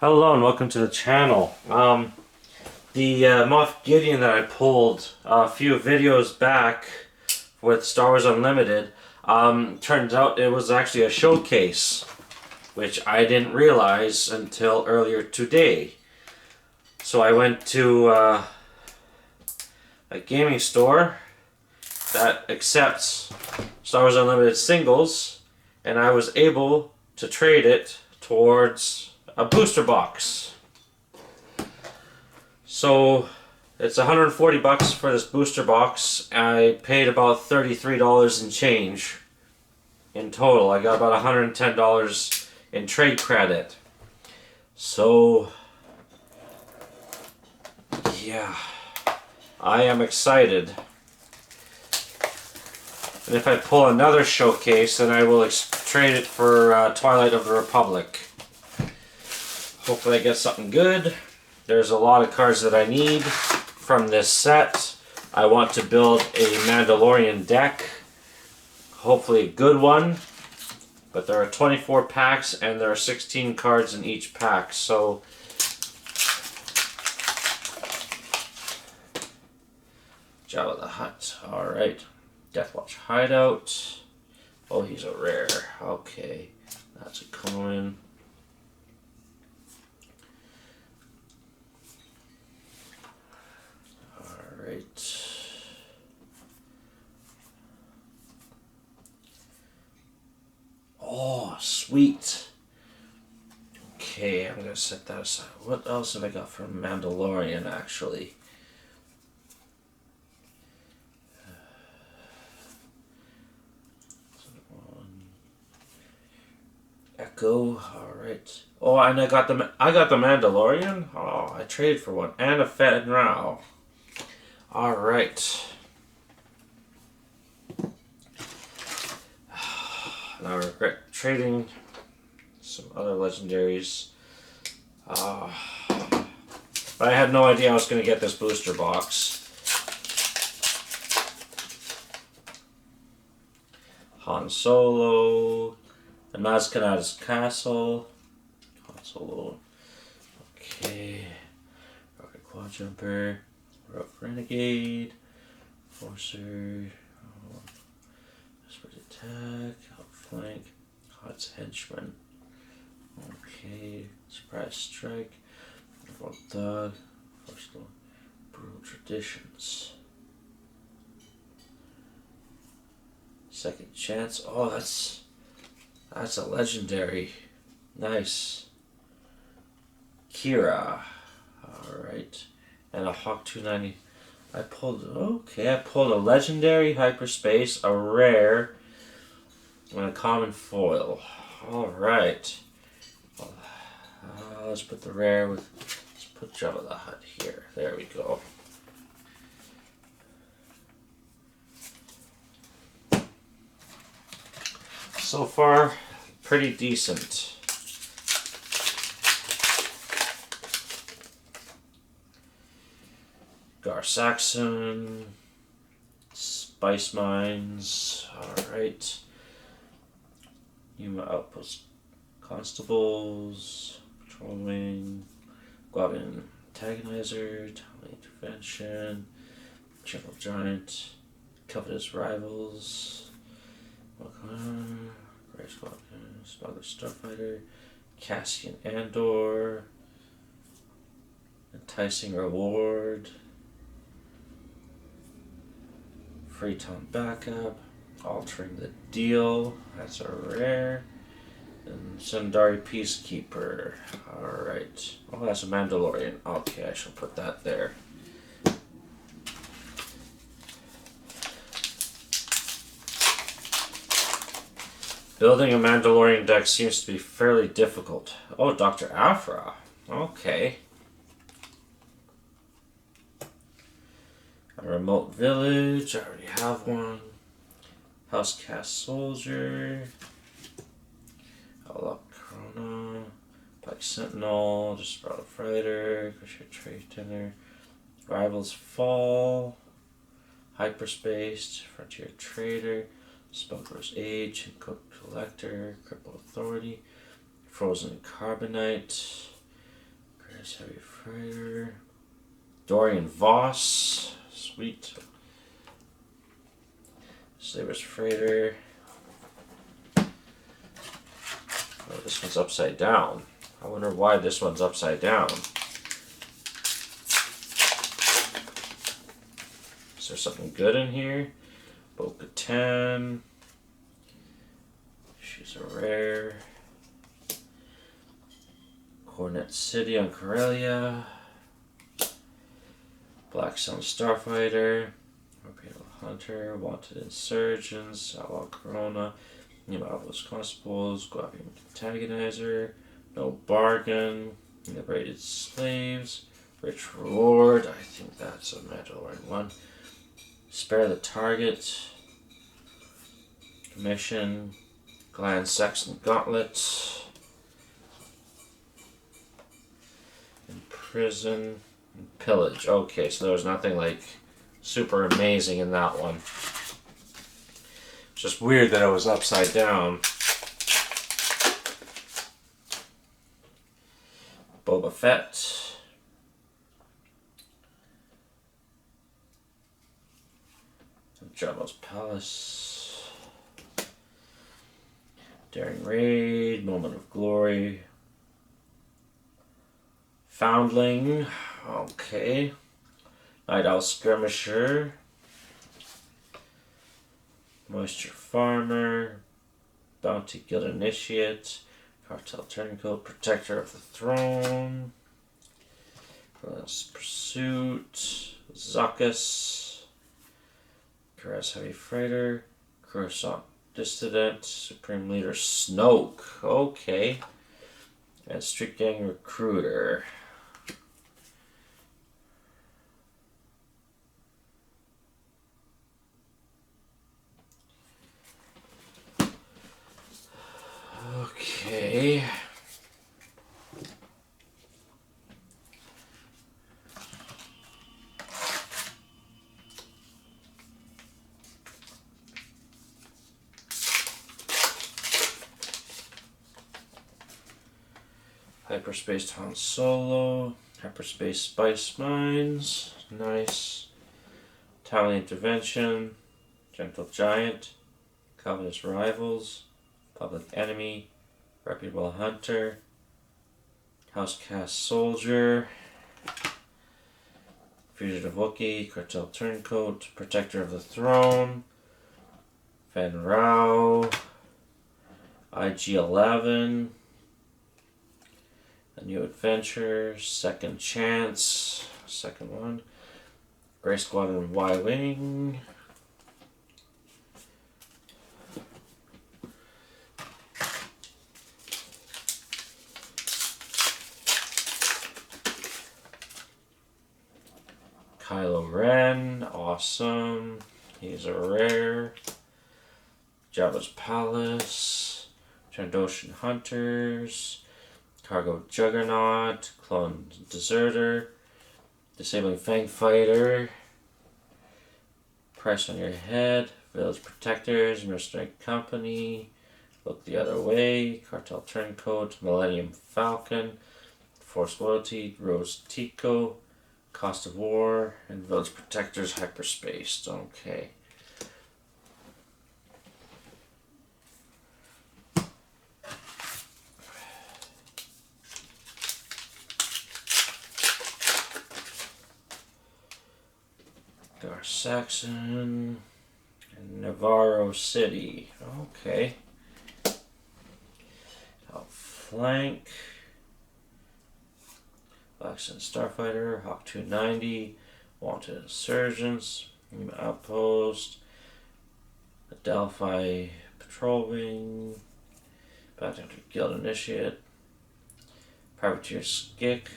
Hello and welcome to the channel. The Moff Gideon that I pulled a few videos back with Star Wars Unlimited, turns out it was actually a showcase, which I didn't realize until earlier today. So I went to a gaming store that accepts Star Wars Unlimited singles, and I was able to trade it towards a booster box. So it's 140 bucks for this booster box. I paid about $33 in change in total. I got about $110 in trade credit. So yeah, I am excited. And if I pull another showcase, then I will trade it for Twilight of the Republic. Hopefully I get something good. There's a lot of cards that I need from this set. I want to build a Mandalorian deck. Hopefully a good one. But there are 24 packs and there are 16 cards in each pack. So Jabba the Hutt. Alright. Deathwatch Hideout. Oh, he's a rare. Okay. That's a common. Oh, sweet. Okay, I'm gonna set that aside. What else have I got from Mandalorian, actually? Echo, alright. Oh, and I got the Mandalorian? Oh, I traded for one. And a Fenn Rau. Alright. I regret trading some other legendaries. But I had no idea I was going to get this booster box. Han Solo. The Maz Kanata's Castle. Han Solo. Okay. Rocket Quad Jumper. Rogue Renegade. Forcer. Whispered Attack. Outflank. Hot's Henchman. Okay. Surprise Strike. Rogue Dog. Brutal Traditions. Second Chance. Oh, that's a legendary. Nice. Kira. Alright. And a Hawk 290. I pulled a legendary hyperspace, a rare, and a common foil. Alright. Let's put the rare with, let's put Jabba the Hutt here. There we go. So far, pretty decent. Gar Saxon, Spice Mines, alright. Yuma Outpost Constables, Patrolling, Guavin Antagonizer, Talent Intervention, General Giant, Covetous Rivals, Grey Squad, Smuggler Starfighter, Cassian Andor, Enticing Reward, Freeton Backup, Altering the Deal, that's a rare, and Sundari Peacekeeper. Alright. Oh, that's a Mandalorian. Okay, I shall put that there. Building a Mandalorian deck seems to be fairly difficult. Oh, Dr. Aphra. Okay. A Remote Village, I already have one. House Cast Soldier. Outlook Corona. Pike Sentinel, Desperado Fighter, Crusher Trade Dinner. Rivals Fall. Hyperspace, Frontier Trader. Spellcrower's Age, Code Collector, Cripple Authority, Frozen Carbonite, There's Heavy Freighter. Dorian Voss. Sweet. Sabres Freighter. Oh, this one's upside down. I wonder why this one's upside down. Is there something good in here? Bo-Katan. She's a rare. Cornet City on Corellia. Black Sun Starfighter. Torpedo Hunter. Wanted Insurgents. Outlaw Corona. Pneumatos Constables. Guavian Antagonizer. No Bargain. Liberated Slaves. Rich Reward. I think that's a Mandalorian one. Spare the Target. Commission. Glenn Saxon Gauntlet. Prison and Pillage. Okay, so there was nothing like super amazing in that one. It's just weird that it was upside down. Boba Fett. Jabba's Palace. Daring Raid. Moment of Glory. Foundling, okay. Night Owl Skirmisher. Moisture Farmer. Bounty Guild Initiate. Cartel Turncoat. Protector of the Throne. Relentless Pursuit. Zuckuss. Caress Heavy Freighter. Coruscant Dissident. Supreme Leader Snoke, okay. And Street Gang Recruiter. Okay. Hyperspace Han Solo. Hyperspace Spice Mines. Nice. Talon Intervention. Gentle Giant. Covetous Rivals. Public Enemy. Reputable Hunter. Housecast Soldier. Fugitive Wookiee. Cartel Turncoat. Protector of the Throne. Fen Rao. IG-11. A New Adventure. Second Chance. Second one. Grey Squadron Y-Wing. Kylo Ren, awesome. He's a rare. Jabba's Palace. Trandoshan Hunters. Cargo Juggernaut. Clone Deserter. Disabling Fang Fighter. Price on Your Head. Village Protectors. Mercenary Company. Look the Other Way. Cartel Turncoat. Millennium Falcon. Force Loyalty. Rose Tico. Cost of War, and Village Protectors Hyperspace. Okay. Gar Saxon and Navarro City. Okay. Outflank. Black Sun Starfighter, Hawk 290, Wanted Insurgents, Outpost, Adelphi Patrol Wing, Bounty Hunter Guild Initiate, Privateer Skick,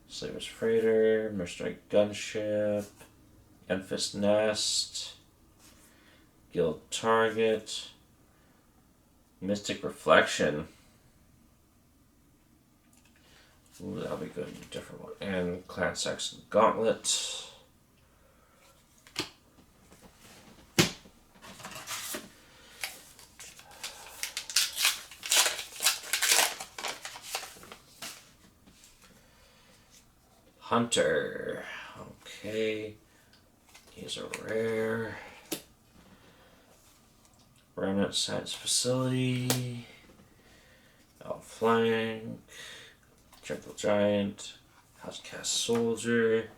Sabres Freighter, Mercenary Gunship, Enfys Nest, Guild Target, Mystic Reflection. Ooh, that'll be good. Different one. And Clan Saxon Gauntlet. Hunter. Okay. He's a rare. Remnant Science Facility. Outflank. Gentle Giant. Housecast Soldier.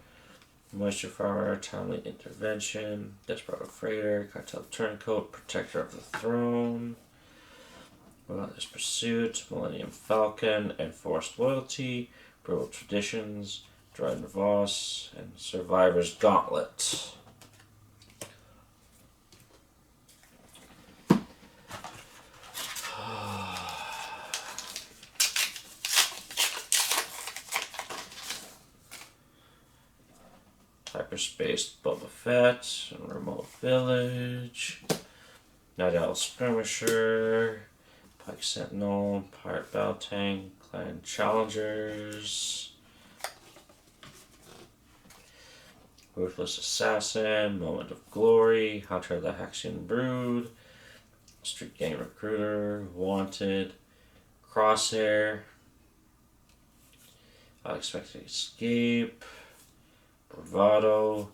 Moisture Farmer. Timely Intervention. Desperado Freighter. Cartel Turncoat. Protector of the Throne. Relentless Pursuit. Millennium Falcon. Enforced Loyalty. Brutal Traditions. Dryden Voss. And Survivor's Gauntlet. Hyperspace Boba Fett and Remote Village. Night Owl Skirmisher. Pike Sentinel. Pirate Battle Tank. Clan Challengers. Ruthless Assassin. Moment of Glory. Hunter of the Haxian Brood. Street Gang Recruiter. Wanted. Crosshair. Unexpected Escape. Bravado,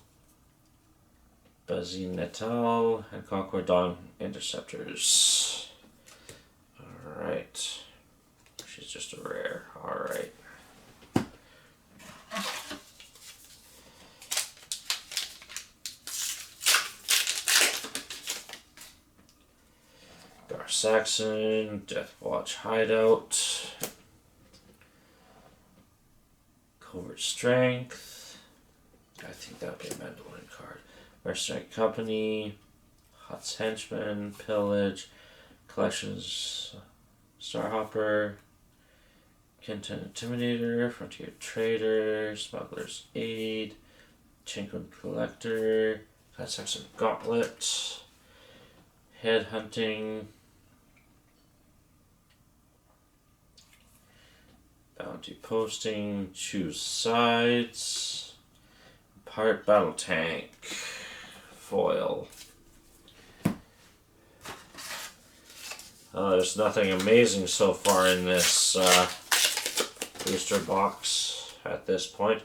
Bazine Natal, and Conquer Dawn Interceptors. Alright. She's just a rare. Alright. Gar Saxon, Deathwatch Hideout, Covert Strength. I think that would be a Mandalorian card. Mercenary Company, Hutt's Henchman, Pillage, Collections, Starhopper, Kenton Intimidator, Frontier Trader, Smuggler's Aid, Chinkun Collector, Saxon Gauntlet, Headhunting, Bounty Posting, Choose Sides, Pirate Battle Tank, foil. There's nothing amazing so far in this booster box at this point.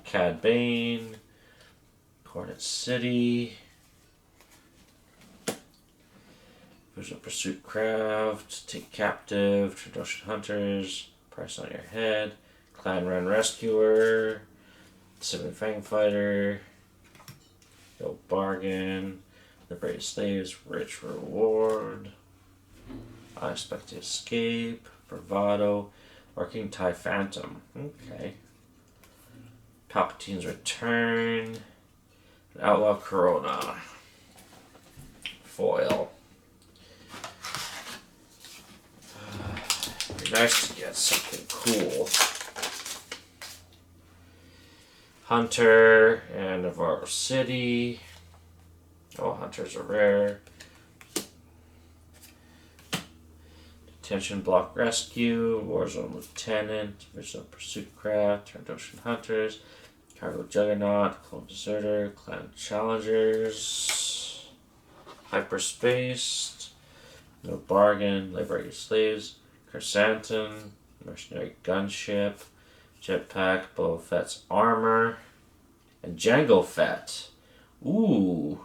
Cad Bane, Hornet City, Vision Pursuit Craft, Take Captive, Trandoshan Hunters, Price on Your Head, Clan Run Rescuer, Seven Fang Fighter, No Bargain, Liberated Slaves, Rich Reward, Unexpected Escape, Bravado, Working TIE Phantom. Okay. Palpatine's Return, Outlaw Corona, foil. It'd be nice to get something cool. Hunter and Navarro City. Oh, Hunters are rare. Detention Block Rescue, Warzone Lieutenant, Vigilant Pursuit Craft, Trandoshan Hunters, Cargo Juggernaut, Clone Deserter, Clan Challengers, Hyperspace, No Bargain, Liberated Slaves, Chrysanthemum, Mercenary Gunship, Jetpack, Boba Fett's Armor, and Jango Fett. Ooh.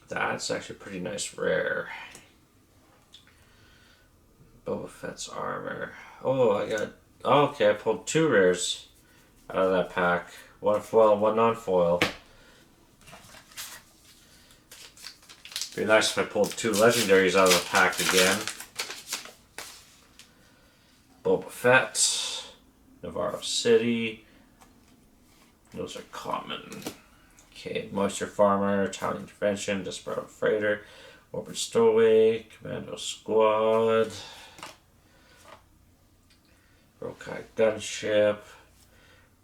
That's actually pretty nice rare. Boba Fett's Armor. Oh, okay, I pulled two rares out of that pack. One foil and one non-foil. Be nice if I pulled two legendaries out of the pack again. Boba Fett, Navarro City. Those are common. Okay, Moisture Farmer, Town Intervention, Desperado Freighter, Orbit Stowaway, Commando Squad, Rokai Gunship,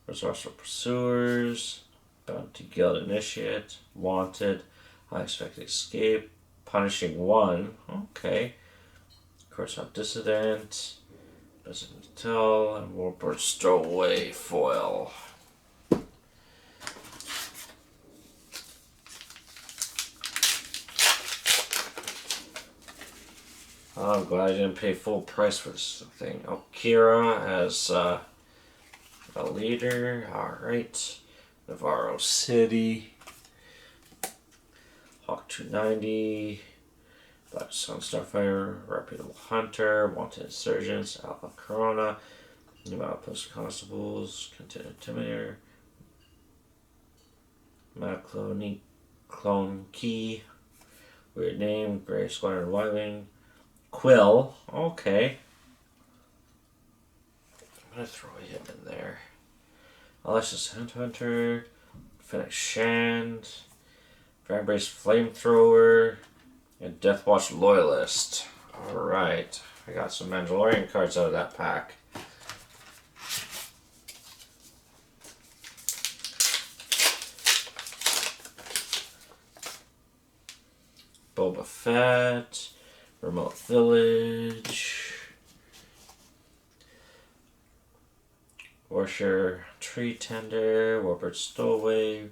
Resourceful Pursuers, Bounty Guild Initiate, Wanted, Unexpected Escape, Punishing One, okay, Coruscant Dissident, President Tell, and Warport Stowaway foil. Oh, I'm glad I didn't pay full price for this thing. Okira as a leader. Alright. Navarro City. Hawk 290. Black Sun Starfire. Reputable Hunter. Wanted Insurgents. Alpha Corona. New Outpost Constables. Content Intimidator. Maclone Clone Key. Weird name. Gray Squadron Y-Wing. Quill. Okay. I'm gonna throw him in there. Alexis Hunter. Fennec Shand. Vambrace Flamethrower. And Deathwatch Loyalist. Alright. I got some Mandalorian cards out of that pack. Boba Fett. Remote Village. Warsher Tree Tender. Warbird Stowaway.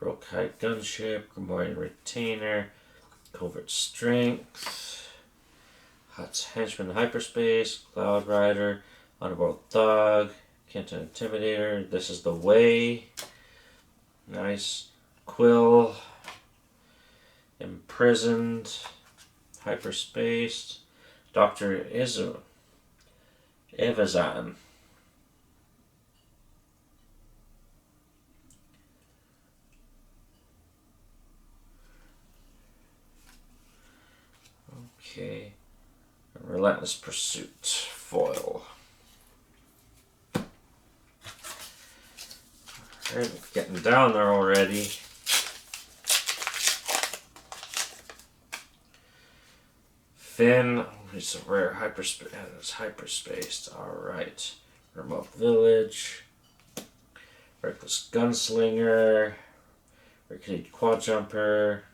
Rokai Gunship. Grimoire Retainer. Covert Strength. Hutt's Henchman Hyperspace. Cloud Rider. Underworld Thug. Kenton Intimidator. This is the Way. Nice. Quill. Imprisoned. Hyperspace. Dr. Evazan. Okay. Relentless Pursuit. Foil. Alright, getting down there already. Finn, he's a rare hyperspace. It's hyperspaced. Alright. Remote Village. Reckless Gunslinger. Rickety Quad Jumper.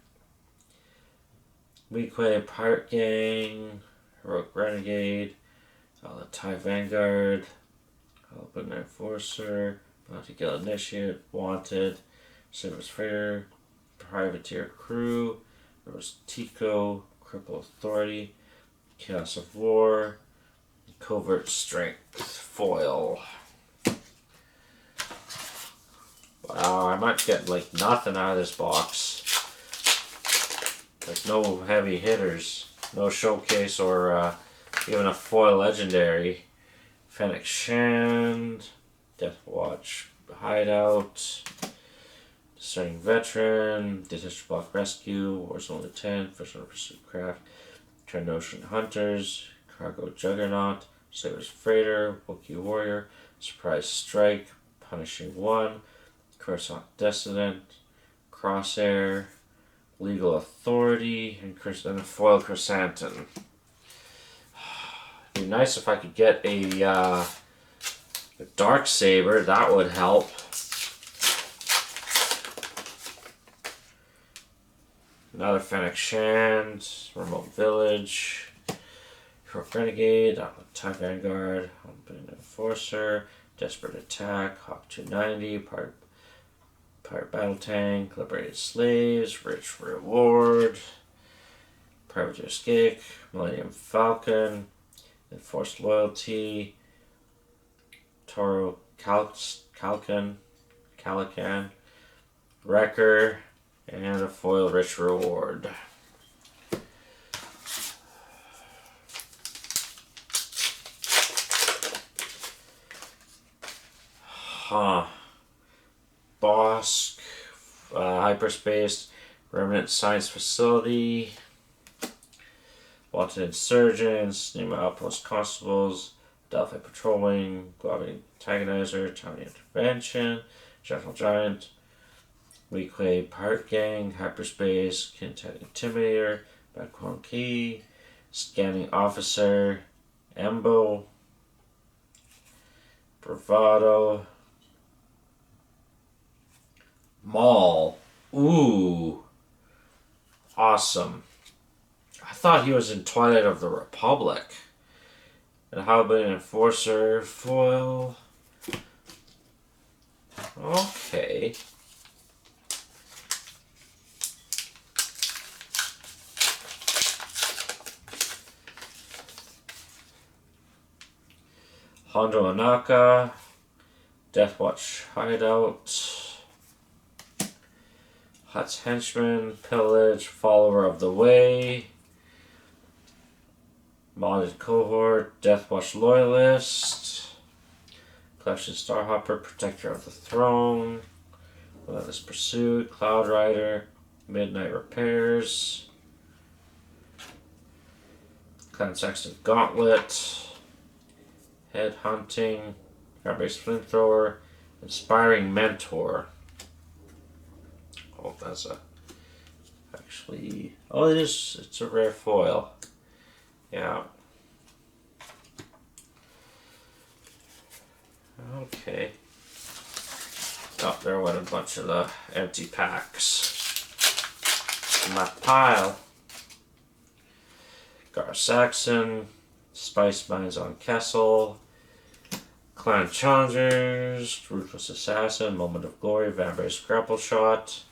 Weequay Pirate Gang. Heroic Renegade. TIE Vanguard. Open Enforcer. Bounty Guild Initiate. Wanted. Service Freighter. Privateer Crew. There was Tico. Cripple Authority. Chaos of War. Covert Strength. Foil. Wow, I might get like nothing out of this box. Like no heavy hitters. No showcase or even a foil legendary. Fennec Shand. Deathwatch Hideout. Discerning Veteran. Detached Block Rescue. Warzone Lieutenant. First Order Pursuit Craft. Trandoshan Hunters. Cargo Juggernaut. Saber's Freighter. Wookiee Warrior. Surprise Strike. Punishing One. Coruscant Dissident. Crosshair. Legal Authority. And a foil Chrysanthemum. It'd be nice if I could get a Dark Saber. That would help. Another Fennec Shand, Remote Village, Heroic Renegade, TIE Vanguard, Open Enforcer, Desperate Attack, Hawk 290, Pirate Battle Tank, Liberated Slaves, Rich Reward, Privateer Escape, Millennium Falcon, Enforced Loyalty, Toro Calican, Wrecker, and a foil Rich Reward. Bosk, Hyperspace, Remnant Science Facility, Wanted Insurgents, Nemo Outpost Constables, Delphi Patrolling, Glavity Antagonizer, Tiny Intervention, Gentle Giant, Weequay Pirate Gang, Hyperspace, Kintet Intimidator, Background Key, Scanning Officer, Embo, Bravado, Maul. Ooh. Awesome. I thought he was in Twilight of the Republic. And how about an Enforcer foil? Okay. Hondo Anaka, Deathwatch Hideout, Hutt's Henchman, Pillage, Follower of the Way, Modded Cohort, Deathwatch Loyalist, Collection Starhopper, Protector of the Throne, Relentless Pursuit, Cloud Rider, Midnight Repairs, Clan Sexton Gauntlet, Head Hunting, Garbage Flamethrower, Inspiring Mentor. Oh, that's a actually. Oh, it is. It's a rare foil. Yeah. Okay. Oh, there went a bunch of the empty packs in my pile. Gar Saxon, Spice Mines on Kessel, Clan Challengers, Ruthless Assassin, Moment of Glory, Vampire's Grapple Shot,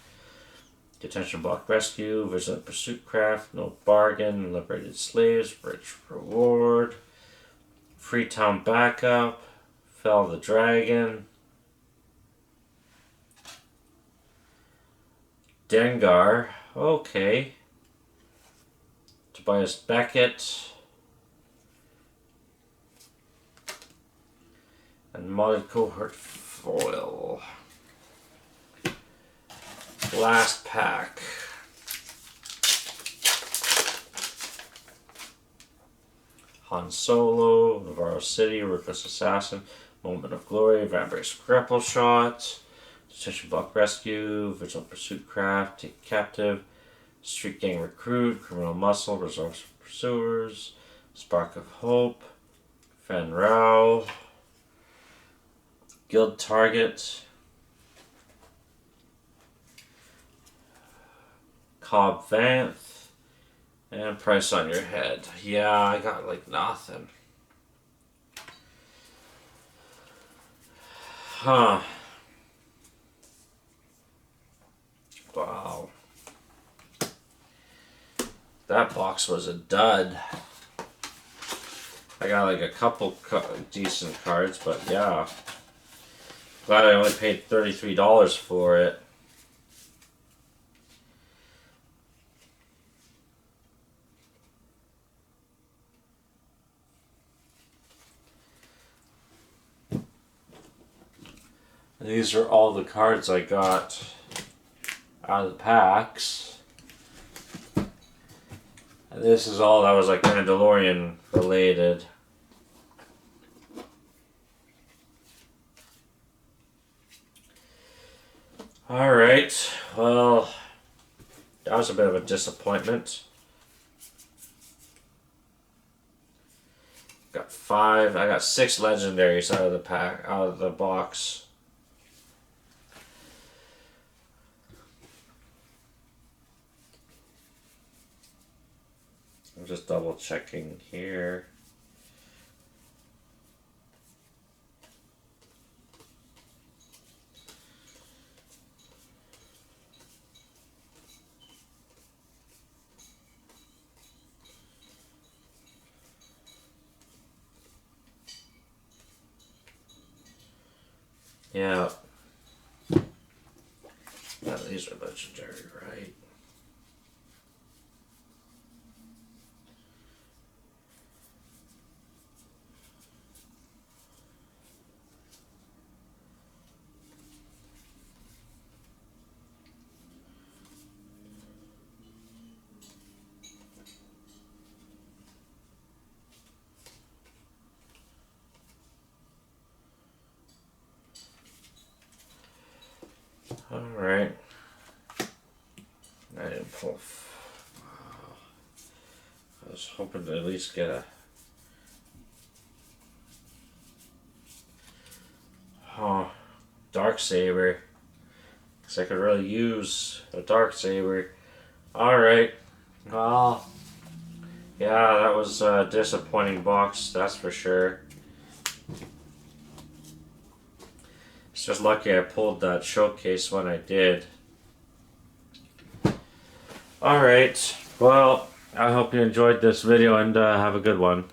Detention Block Rescue, Vigilant Pursuit Craft, No Bargain, Liberated Slaves, Rich Reward, Freetown Backup, Fell the Dragon, Dengar, okay, Tobias Beckett, and Modded Cohort Foil. Last pack. Han Solo, Navarro City, Ruthless Assassin, Moment of Glory, Vampire's Grapple Shot, Detention Block Rescue, Vigilant Pursuit Craft, Take Captive, Street Gang Recruit, Criminal Muscle, Resource Pursuers, Spark of Hope, Fen Rao, Guild Target, Cobb Vanth, and Price on Your Head. Yeah, I got like nothing. Huh. Wow. That box was a dud. I got like a couple decent cards, but yeah. Glad I only paid $33 for it. These are all the cards I got out of the packs. And this is all that was like Mandalorian related. Alright, well, that was a bit of a disappointment. I got 6 legendaries out of the pack, out of the box. I'm just double checking here. Yeah. Yeah, these are legendary, right? Alright. I didn't pull. I was hoping to at least get a. Oh, Darksaber. Because I could really use a Darksaber. Alright. Well. Yeah, that was a disappointing box, that's for sure. It's just lucky I pulled that showcase when I did. Alright, well, I hope you enjoyed this video and have a good one.